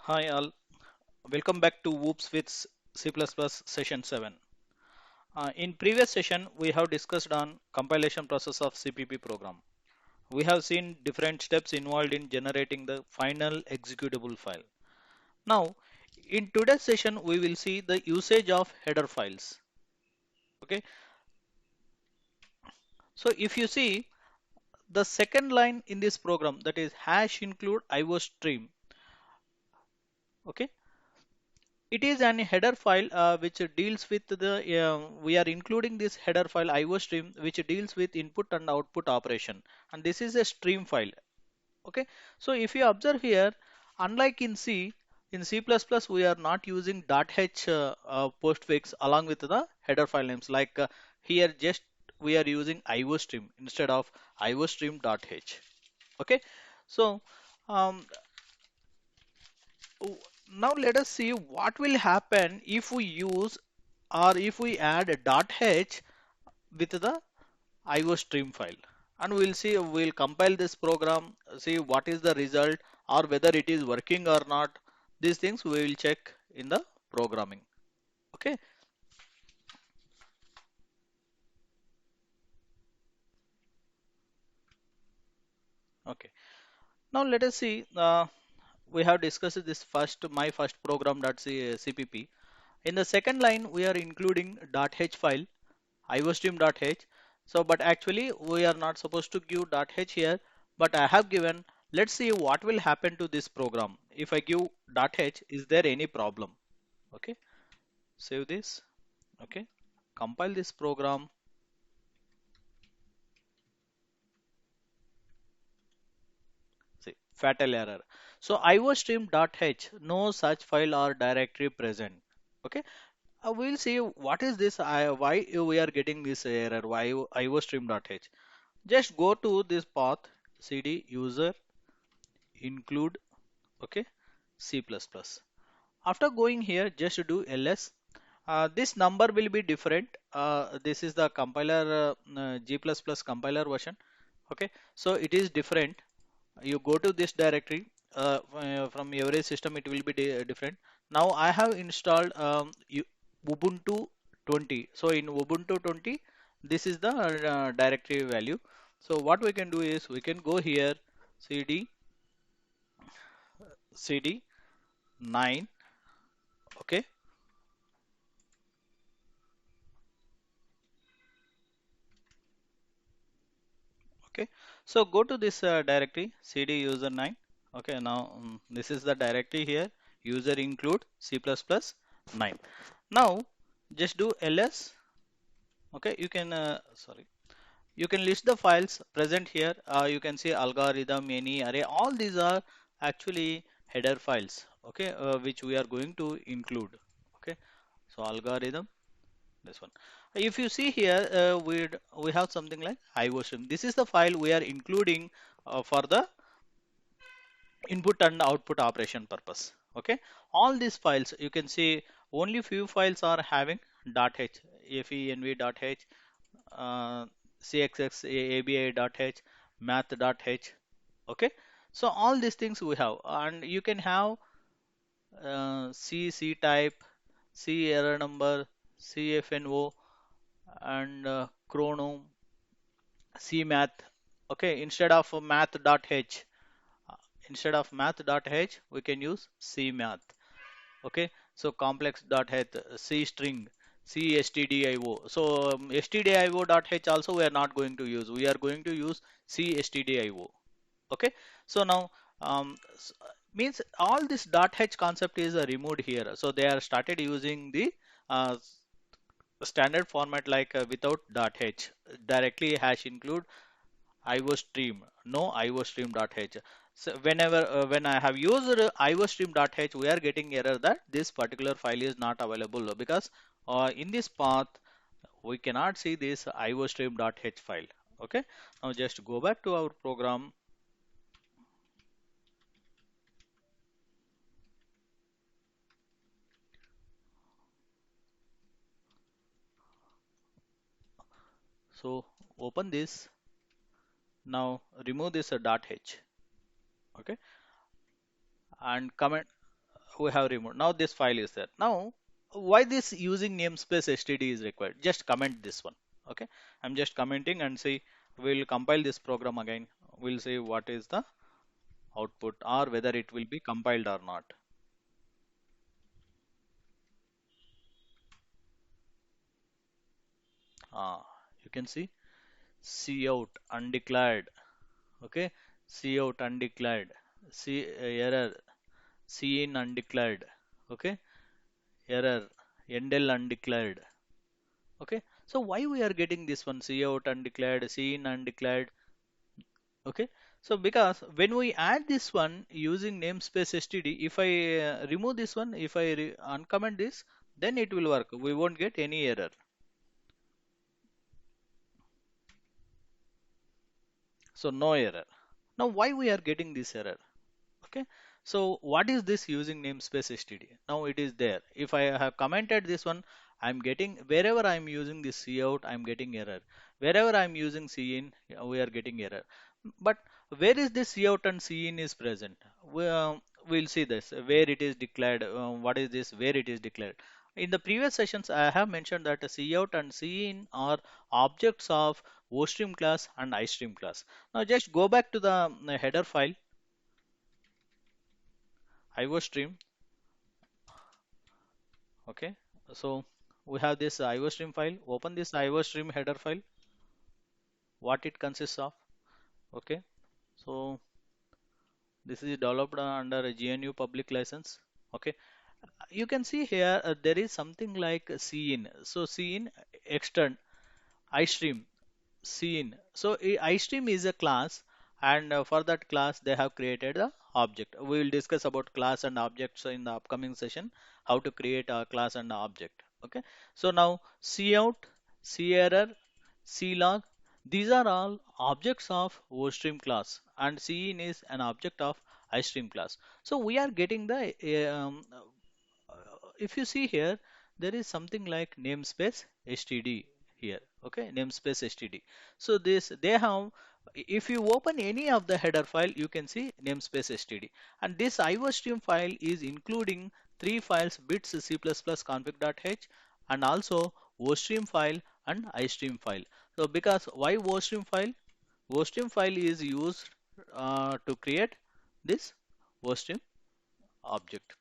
Hi all, welcome back to Whoops with C++ session 7. In previous session, we have discussed on compilation process of CPP program. We have seen different steps involved in generating the final executable file. Now, in today's session, we will see the usage of header files. Okay, so if you see the second line in this program, that is hash include IO stream. Okay, it is an header file which deals with we are including this header file IO stream which deals with input and output operation, and this is a stream file. Okay, so if you observe here, unlike in C++ we are not using .h postfix along with the header file names like here just we are using IO stream instead of IO stream.h. Okay, so um, now let us see what will happen if we use or if we add a .h with the IO stream file, and we'll see, we'll compile this program, see what is the result or whether it is working or not. These things we will check in the programming. Okay, okay. Now let us see, we have discussed this first, my first program.cpp. In the second line we are including .h file iostream.h. So, but actually we are not supposed to give .h here, but I have given. Let's see what will happen to this program. If I give .h, is there any problem? Okay, save this. Okay, compile this program. See, fatal error. So iostream.h, no such file or directory present. Okay, we'll see what is this, why we are getting this error, why iostream.h. Just go to this path, cd user include, okay, C++. After going here, just do ls. This number will be different. This is the compiler G++ compiler version. Okay, so it is different. You go to this directory, from every system it will be different. Now I have installed Ubuntu 20. So in Ubuntu 20, this is the directory value. So what we can do is we can go here, cd cd 9. Okay, okay. So go to this directory cd user 9. Okay, now this is the directory here, user include C++ 9. Now just do ls. Okay, you can sorry, you can list the files present here. You can see algorithm, any array, all these are actually header files. Okay, which we are going to include. Okay, so algorithm, this one. If you see here, we have something like iostream. This is the file we are including for the input and output operation purpose. Okay, all these files you can see only few files are having .h, fenv.h, uh, cxx abi.h, math.h. Okay, so all these things we have, and you can have c type, c error number, cfno, and chrono, cmath. Okay, math.h, instead of math.h we can use cmath. Okay, so complex.h, c string, c stdio. So stdio.h also we are not going to use, we are going to use c stdio. Okay, so now means all this .h concept is removed here, so they are started using the uh, standard format like without .h, directly hash include iostream, no iostream.h. So whenever when I have used iostream.h, we are getting error that this particular file is not available because in this path we cannot see this iostream.h file. Okay, now just go back to our program. So open this. Now remove this .h. Okay, and comment. we have removed. Now this file is there. Now, why this using namespace std is required? Just comment this one. Okay, I'm just commenting and see. We'll compile this program again. We'll see what is the output or whether it will be compiled or not. You can see cout undeclared. Okay, cout undeclared. C error. Cin undeclared. Okay, error. Endel undeclared. Okay, so why we are getting this one cout undeclared, cin undeclared? Okay, so because when we add this one using namespace std, if I remove this one, if I uncomment this, then it will work. We won't get any error. So no error. Now why we are getting this error? Okay, so what is this using namespace std? Now it is there. If I have commented this one, I'm getting wherever I'm using this cout, I'm getting error. Wherever I'm using cin, we are getting error. But where is this cout and cin is present? We'll see this where it is declared. What is this? Where it is declared? In the previous sessions, I have mentioned that cout and cin are objects of OStream class and iStream class. Now just go back to the header file iostream. Okay, so we have this iostream file. Open this iostream header file, what it consists of. Okay, so this is developed under a GNU public license. Okay, you can see here there is something like cin. So cin extend iStream scene. So iStream is a class, and for that class they have created a object. We will discuss about class and objects in the upcoming session, how to create a class and object. Okay. So now cout, cerr, clog, these are all objects of OStream class, and cin is an object of iStream class. So we are getting the if you see here, there is something like namespace std here. Okay, namespace std. So this they have, if you open any of the header file, you can see namespace std, and this iostream file is including three files: bits c++ config.h, and also ostream file and istream file. So because why ostream file? Ostream file is used to create this ostream object.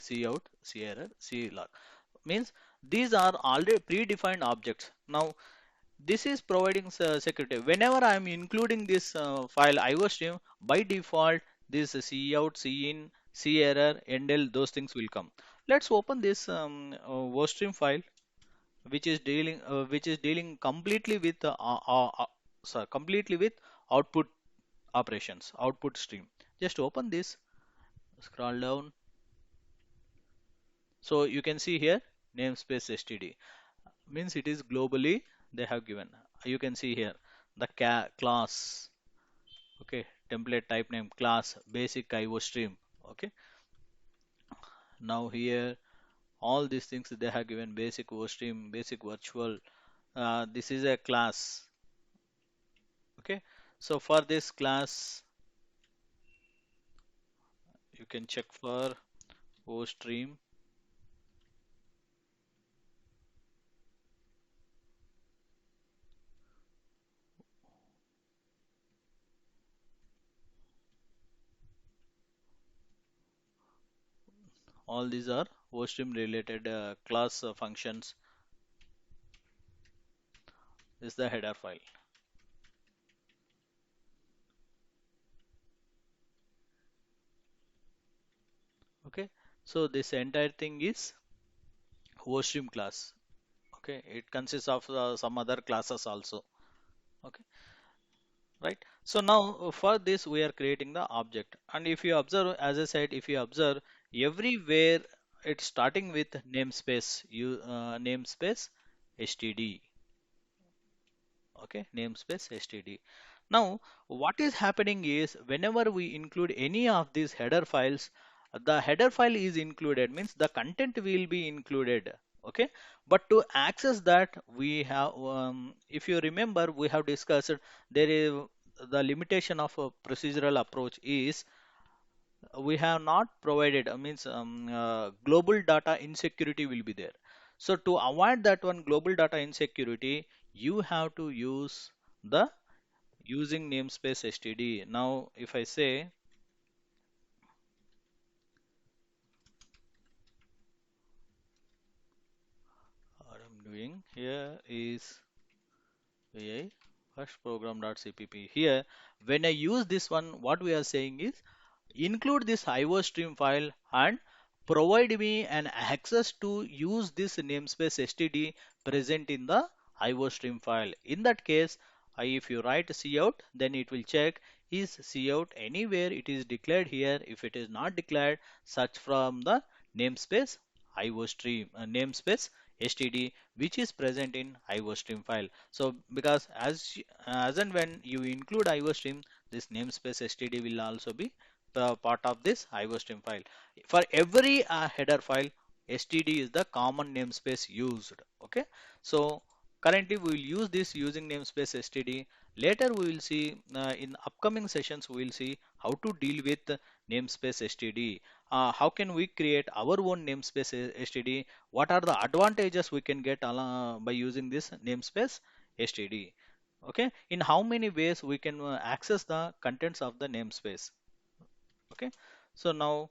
Cout, cerr, clog means these are already predefined objects. Now this is providing security. Whenever I am including this file iostream, by default this cout, cin, cerr, endl, those things will come. Let's open this ostream file, which is dealing completely with sorry, completely with output operations, output stream. Just open this, scroll down. So you can see here namespace std means it is globally they have given. You can see here the class. Okay, template type name class basic IO stream. Okay, now here all these things they have given: basic O stream, basic virtual. This is a class. Okay, so for this class you can check for O stream. All these are O stream related class functions. This is the header file. Okay, so this entire thing is OStream class. Okay, it consists of some other classes also. Okay, right. So now for this we are creating the object, and if you observe, as I said, if you observe everywhere it's starting with namespace, you namespace std. Okay, namespace std. Now what is happening is whenever we include any of these header files, the header file is included means the content will be included. Okay, but to access that we have if you remember, we have discussed there is the limitation of a procedural approach is we have not provided, means global data insecurity will be there. So to avoid that one global data insecurity, you have to use the using namespace std. Now if I say what I'm doing here is AI first program.cpp. Here, when I use this one, what we are saying is include this IO stream file and provide me an access to use this namespace std present in the IO stream file. In that case, if you write cout, then it will check is cout anywhere it is declared here. If it is not declared, search from the namespace IO stream namespace std which is present in IO stream file. So because as and when you include IO stream, this namespace std will also be the part of this IO stream file. For every header file, std is the common namespace used. Okay, so currently we will use this using namespace std. Later we will see in upcoming sessions we will see how to deal with namespace std. How can we create our own namespace std? What are the advantages we can get by using this namespace std? Okay, in how many ways we can access the contents of the namespace. Okay, so now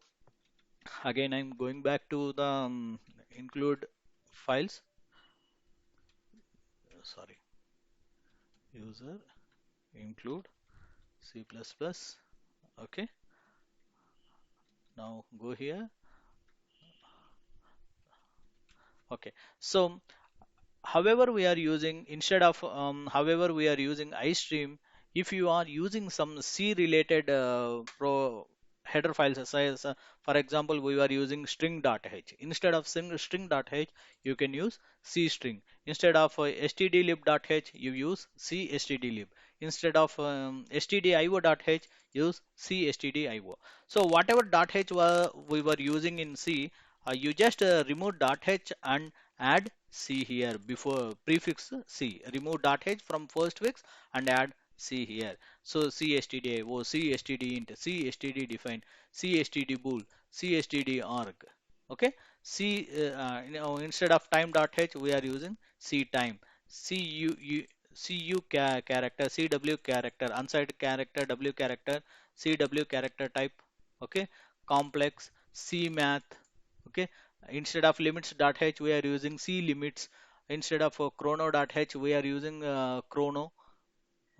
again I'm going back to the include files. Sorry, user include C++. Okay, now go here. Okay, so however we are using instead of however we are using iStream, if you are using some C related pro header files, as for example we are using string.h, instead of string.h you can use C string. Instead of stdlib.h you use C stdlib. Instead of stdio.h use C stdio. So whatever .h we were using in C, you just remove .h and add C here before prefix C. Remove .h from first fix and add C here. So C stdio, C std int, C std define, C std bool, C std arg. Okay. C instead of time.h we are using C time. CU character, CW character, unsigned character, W character, CW character type. Okay. Complex, C math. Okay, instead of limits.h we are using C limits. Instead of chrono.h we are using chrono.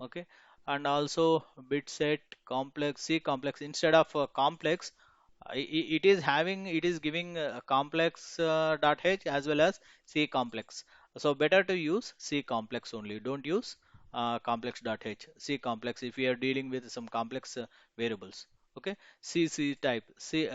Okay, and also bit set complex, C complex. Instead of complex, it is having, it is giving complex dot h as well as C complex. So better to use C complex only. Don't use complex dot h. C complex if you are dealing with some complex variables. Okay, C type, C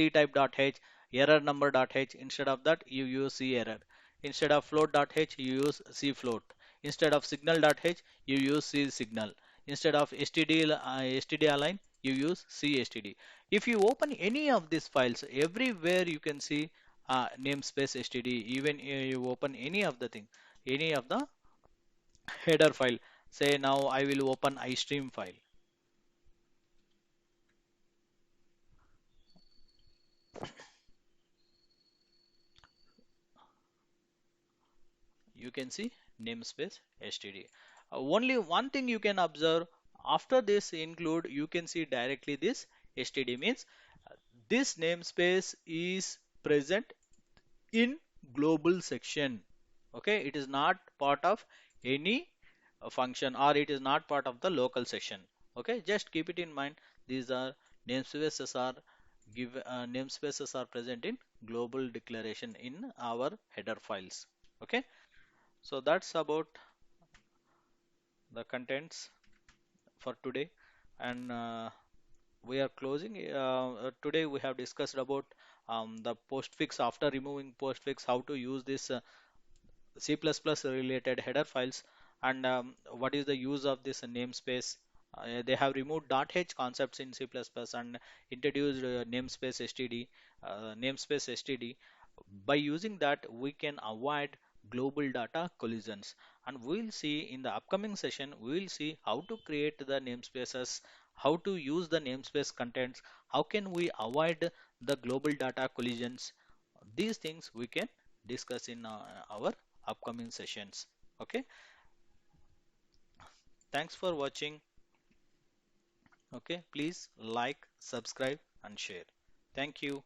type dot h, error number dot h. Instead of that you use C error. Instead of float dot h you use C float. Instead of signal dot h you use C signal. Instead of std align you use C std. If you open any of these files, everywhere you can see namespace std. Even you open any of the thing, any of the header file. Say now I will open iStream file. You can see namespace std. Only one thing you can observe after this include, you can see directly this std means this namespace is present in global section. Okay, it is not part of any function, or it is not part of the local section. Okay, just keep it in mind. These are namespaces are namespaces are present in global declaration in our header files. Okay, so that's about the contents for today, and we are closing. Today we have discussed about the postfix. After removing postfix, how to use this C++ related header files, and what is the use of this namespace. They have removed .h concepts in C++ and introduced namespace std. By using that, we can avoid global data collisions. And we'll see in the upcoming session, we will see how to create the namespaces how to use the namespace contents, how can we avoid the global data collisions. These things we can discuss in our upcoming sessions. Okay, thanks for watching. Okay, please like, subscribe and share. Thank you.